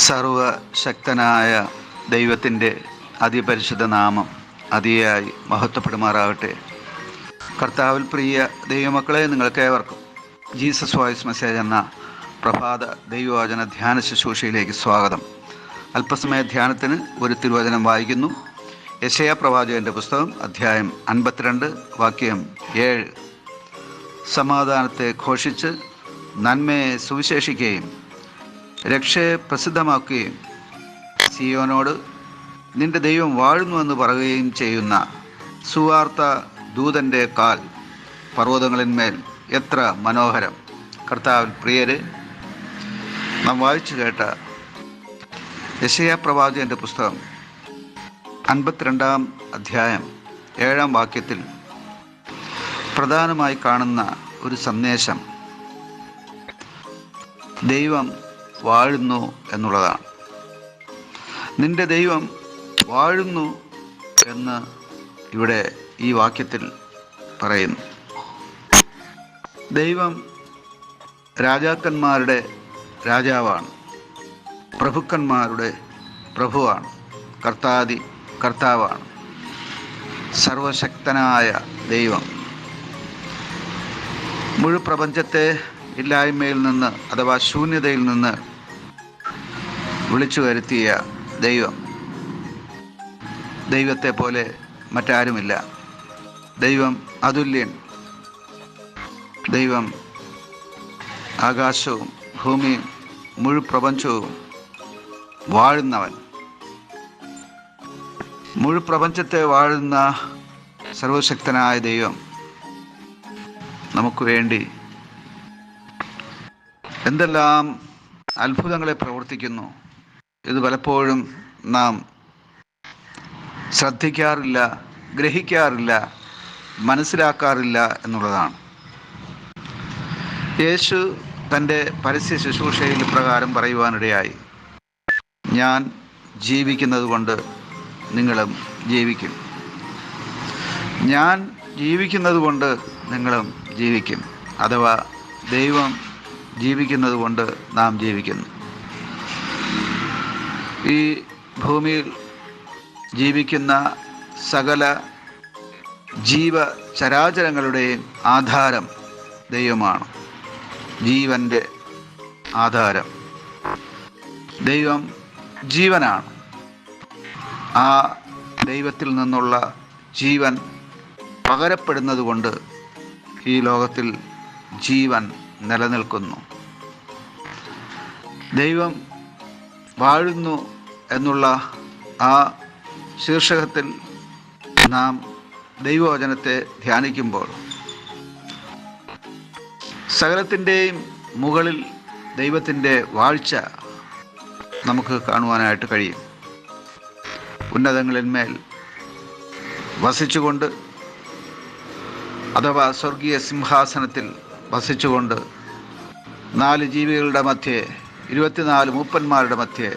സർവശക്തനായ ദൈവത്തിൻ്റെ അതിപരിശുദ്ധ നാമം അതിയായി മഹത്വപ്പെടുമാറാകട്ടെ. കർത്താവിൽ പ്രിയ ദൈവമക്കളെ, നിങ്ങൾക്കേവർക്കും ജീസസ് വോയിസ് മെസ്സേജ് എന്ന പ്രഭാത ദൈവവചന ധ്യാന ശുശ്രൂഷയിലേക്ക് സ്വാഗതം. അല്പസമയ ധ്യാനത്തിന് ഒരു തിരുവചനം വായിക്കുന്നു. യെശയ്യാ പ്രവാചകൻ്റെ പുസ്തകം അധ്യായം 52 വാക്യം 7. സമാധാനത്തെ ഘോഷിച്ച് നന്മയെ സുവിശേഷിക്കുകയും രക്ഷയെ പ്രസിദ്ധമാക്കുകയും സിയോനോട് നിന്റെ ദൈവം വാഴുന്നുവെന്ന് പറയുകയും ചെയ്യുന്ന സുവാർത്ത ദൂതൻ്റെ കാൽ പർവ്വതങ്ങളിന്മേൽ എത്ര മനോഹരം. കർത്താവിൽ പ്രിയരെ, നാം വായിച്ചു കേട്ട യെശയ്യാ പ്രവാചകൻ്റെ പുസ്തകം 52 അധ്യായം 7 വാക്യത്തിൽ പ്രധാനമായി കാണുന്ന ഒരു സന്ദേശം ദൈവം വാഴുന്നു എന്നുള്ളതാണ്. നിന്റെ ദൈവം വാഴുന്നു എന്ന് ഇവിടെ ഈ വാക്യത്തിൽ പറയുന്നു. ദൈവം രാജാക്കന്മാരുടെ രാജാവാണ്, പ്രഭുക്കന്മാരുടെ പ്രഭുവാണ്, കർത്താവാണ്, സർവശക്തനായ ദൈവം. മുഴുപ്രപഞ്ചത്തെ ഇല്ലായ്മയിൽ നിന്ന് അഥവാ ശൂന്യതയിൽ നിന്ന് വിളിച്ചു വരുത്തിയ ദൈവം. ദൈവത്തെ പോലെ മറ്റാരുമില്ല. ദൈവം അതുല്യൻ. ദൈവം ആകാശവും ഭൂമിയും മുഴുപ്രപഞ്ചവും വാഴുന്നവൻ. മുഴുപ്രപഞ്ചത്തെ വാഴുന്ന സർവശക്തനായ ദൈവം നമുക്ക് വേണ്ടി എന്തെല്ലാം അത്ഭുതങ്ങളെ പ്രവർത്തിക്കുന്നു. ഇത് പലപ്പോഴും നാം ശ്രദ്ധിക്കാറില്ല, ഗ്രഹിക്കാറില്ല, മനസ്സിലാക്കാറില്ല എന്നുള്ളതാണ്. യേശു തൻ്റെ പരസ്യ ശുശ്രൂഷയിൽ പ്രകാരം പറയുവാനിടയായി, ഞാൻ ജീവിക്കുന്നത് കൊണ്ട് നിങ്ങളും ജീവിക്കും. ഞാൻ ജീവിക്കുന്നത് കൊണ്ട് നിങ്ങളും ജീവിക്കും. അഥവാ ദൈവം ജീവിക്കുന്നത് കൊണ്ട് നാം ജീവിക്കുന്നു. ഈ ഭൂമിയിൽ ജീവിക്കുന്ന സകല ജീവചരാചരങ്ങളുടെയും ആധാരം ദൈവമാണ്. ജീവൻ്റെ ആധാരം ദൈവം ജീവനാണ്. ആ ദൈവത്തിൽ നിന്നുള്ള ജീവൻ പകരപ്പെടുന്നത് കൊണ്ട് ഈ ലോകത്തിൽ ജീവൻ നിലനിൽക്കുന്നു. ദൈവം വാഴുന്നു എന്നുള്ള ആ ശീർഷകത്തിൽ നാം ദൈവവചനത്തെ ധ്യാനിക്കുമ്പോൾ സകലത്തിൻ്റെയും മുകളിൽ ദൈവത്തിൻ്റെ വാഴ്ച നമുക്ക് കാണുവാനായിട്ട് കഴിയും. ഉന്നതങ്ങളിന്മേൽ വസിച്ചുകൊണ്ട് അഥവാ സ്വർഗീയ സിംഹാസനത്തിൽ വസിച്ചുകൊണ്ട് 4 ജീവികളുടെ മധ്യേ 24 മൂപ്പന്മാരുടെ മധ്യേ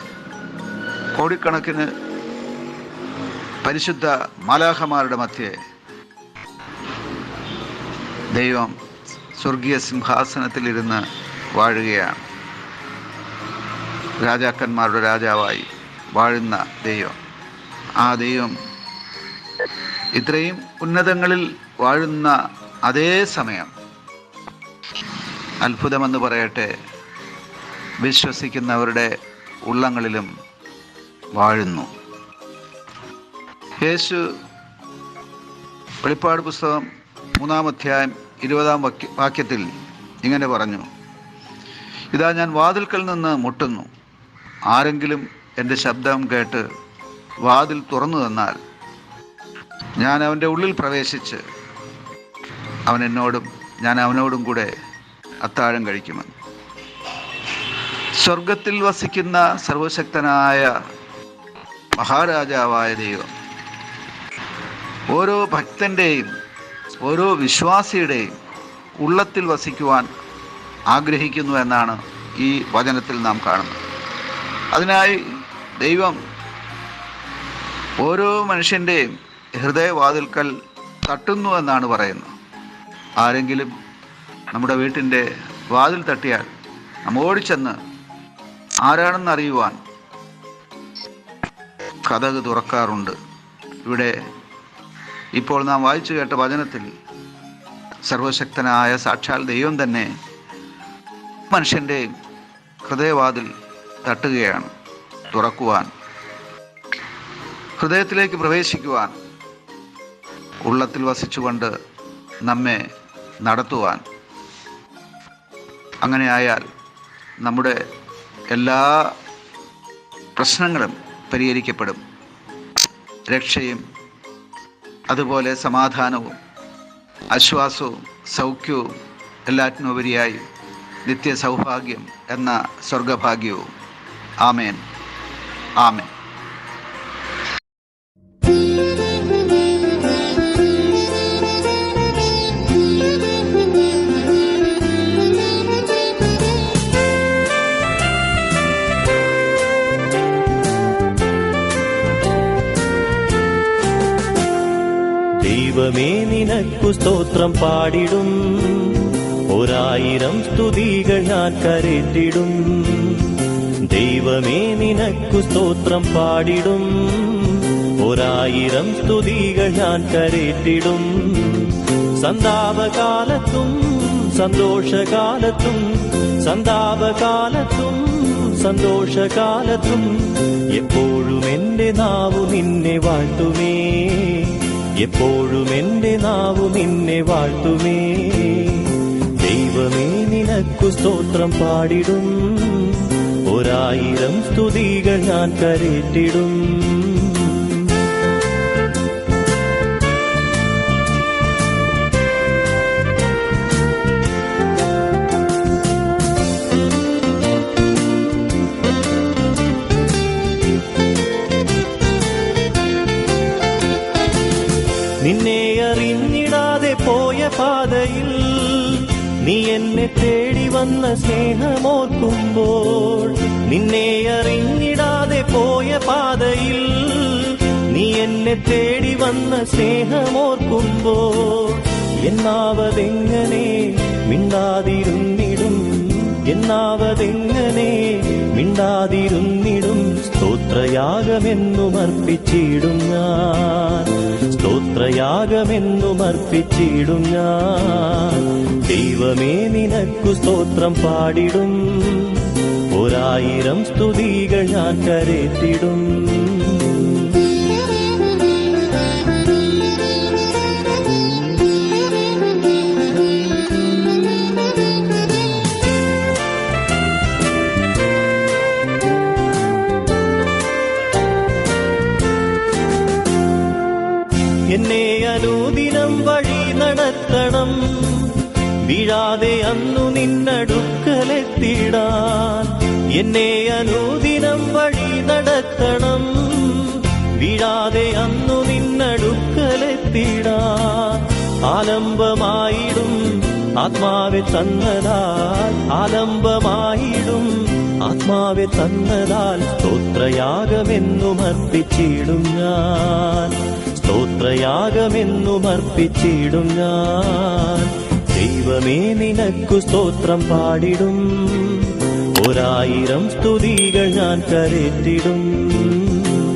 കോടിക്കണക്കിന് പരിശുദ്ധ മാലാഖമാരുടെ മധ്യേ ദൈവം സ്വർഗീയ സിംഹാസനത്തിലിരുന്ന് വാഴുകയാണ്. രാജാക്കന്മാരുടെ രാജാവായി വാഴുന്ന ദൈവം. ആ ദൈവം ഇത്രയും ഉന്നതങ്ങളിൽ വാഴുന്ന അതേ സമയം അത്ഭുതമെന്ന് പറയട്ടെ, വിശ്വസിക്കുന്നവരുടെ ഉള്ളങ്ങളിലും വാഴുന്നു. യേശു വെളിപ്പാട് പുസ്തകം 3 അധ്യായം 20 വാക്യത്തിൽ ഇങ്ങനെ പറഞ്ഞു, ഇതാ ഞാൻ വാതിൽക്കൽ നിന്ന് മുട്ടുന്നു. ആരെങ്കിലും എൻ്റെ ശബ്ദം കേട്ട് വാതിൽ തുറന്നു തന്നാൽ ഞാൻ അവൻ്റെ ഉള്ളിൽ പ്രവേശിച്ച് അവൻ എന്നോടും ഞാൻ അവനോടും കൂടെ അത്താഴം കഴിക്കുമെന്ന്. സ്വർഗത്തിൽ വസിക്കുന്ന സർവശക്തനായ മഹാരാജാവായ ദൈവം ഓരോ ഭക്തൻ്റെയും ഓരോ വിശ്വാസിയുടെയും ഉള്ളത്തിൽ വസിക്കുവാൻ ആഗ്രഹിക്കുന്നു എന്നാണ് ഈ വചനത്തിൽ നാം കാണുന്നത്. അതിനായി ദൈവം ഓരോ മനുഷ്യൻ്റെയും ഹൃദയവാതിൽക്കൽ തട്ടുന്നു എന്നാണ് പറയുന്നത്. ആരെങ്കിലും നമ്മുടെ വീട്ടിൻ്റെ വാതിൽ തട്ടിയാൽ നാം ഓടിച്ചെന്ന് ആരാണെന്ന് അറിയുവാൻ കതക് തുറക്കാറുണ്ട്. ഇവിടെ ഇപ്പോൾ നാം വായിച്ചു കേട്ട വചനത്തിൽ സർവശക്തനായ സാക്ഷാൽ ദൈവം തന്നെ മനുഷ്യൻ്റെ ഹൃദയവാതിൽ തട്ടുകയാണ്. തുറക്കുവാൻ, ഹൃദയത്തിലേക്ക് പ്രവേശിക്കുവാൻ, ഉള്ളത്തിൽ വസിച്ചുകൊണ്ട് നമ്മെ നടത്തുവാൻ. അങ്ങനെയായാൽ നമ്മുടെ എല്ലാ പ്രശ്നങ്ങളും പരിഹരിക്കപ്പെടും. രക്ഷയും അതുപോലെ സമാധാനവും ആശ്വാസവും സൗഖ്യവും എല്ലാറ്റിനുപരിയായി നിത്യ സൗഭാഗ്യം എന്ന സ്വർഗഭാഗ്യവും. ആമേൻ, ആമേൻ. ദൈവമേ നിനക്കു സ്തോത്രം പാടിടും, 1000 സ്തുതികൾ ഞാൻ കരേറ്റിടും. ദൈവമേ നിനക്കു സ്തോത്രം പാടിടും, 1000 സ്തുതികൾ ഞാൻ കരേറ്റിടും. സന്താപകാലത്തും സന്തോഷകാലത്തും, സന്താപകാലത്തും സന്തോഷകാലത്തും എപ്പോഴും എന്റെ നാവു നിന്നെ വാഴ്ത്തുമേ, എപ്പോഴും എന്റെ നാവു നിന്നെ വാഴ്ത്തുമേ. ദൈവമേ നിനക്കു സ്തോത്രം പാടിടും, 1000 സ്തുതികൾ ഞാൻ കരേറ്റിടും. നിന്നെ അറിഞ്ഞിടാതെ പോയ പാതയിൽ നീ എന്നെ തേടി വന്ന സ്നേഹമോർക്കുമ്പോൾ, നിന്നെ അറിഞ്ഞിടാതെ പോയ പാതയിൽ നീ എന്നെ തേടി വന്ന സ്നേഹമോർക്കുമ്പോൾ, എന്നാവതെങ്ങനെ മിണ്ടാതിരുന്നിടും, എന്നാവതെങ്ങനെ മിണ്ടാതിരുന്നിടും. സ്തോത്രയാഗമെന്നും അർപ്പിച്ചിടും ഞാൻ, സ്തോത്രയാഗമെന്നും അർപ്പിച്ചിടും ഞാൻ. ദൈവമേ നിനക്കു സ്തോത്രം പാടിടും, 1000 സ്തുതികൾ ഞാൻ കരേറ്റിടും. എന്നെ അനുദിനം വഴി നടത്തണം, വീഴാതെ അന്നു നിന്നടുക്കലെത്തിടാൻ. എന്നെ അനുദിനം വഴി നടത്തണം, വീഴാതെ അന്നു നിന്നടുക്കലെത്തിടാൻ. ആലംബമായിടും ആത്മാവെ തന്നതാൽ, ആലംബമായിടും ആത്മാവെ തന്നതാൽ സ്തോത്രയാഗമെന്നും അർപ്പിച്ചിടും ഞാൻ, സ്തോത്രയാഗമെന്നും അർപ്പിച്ചിടും ഞാൻ. ദൈവമേ നിനക്കു സ്തോത്രം പാടിടും, 1000 സ്തുതികൾ ഞാൻ കരേറ്റിടും.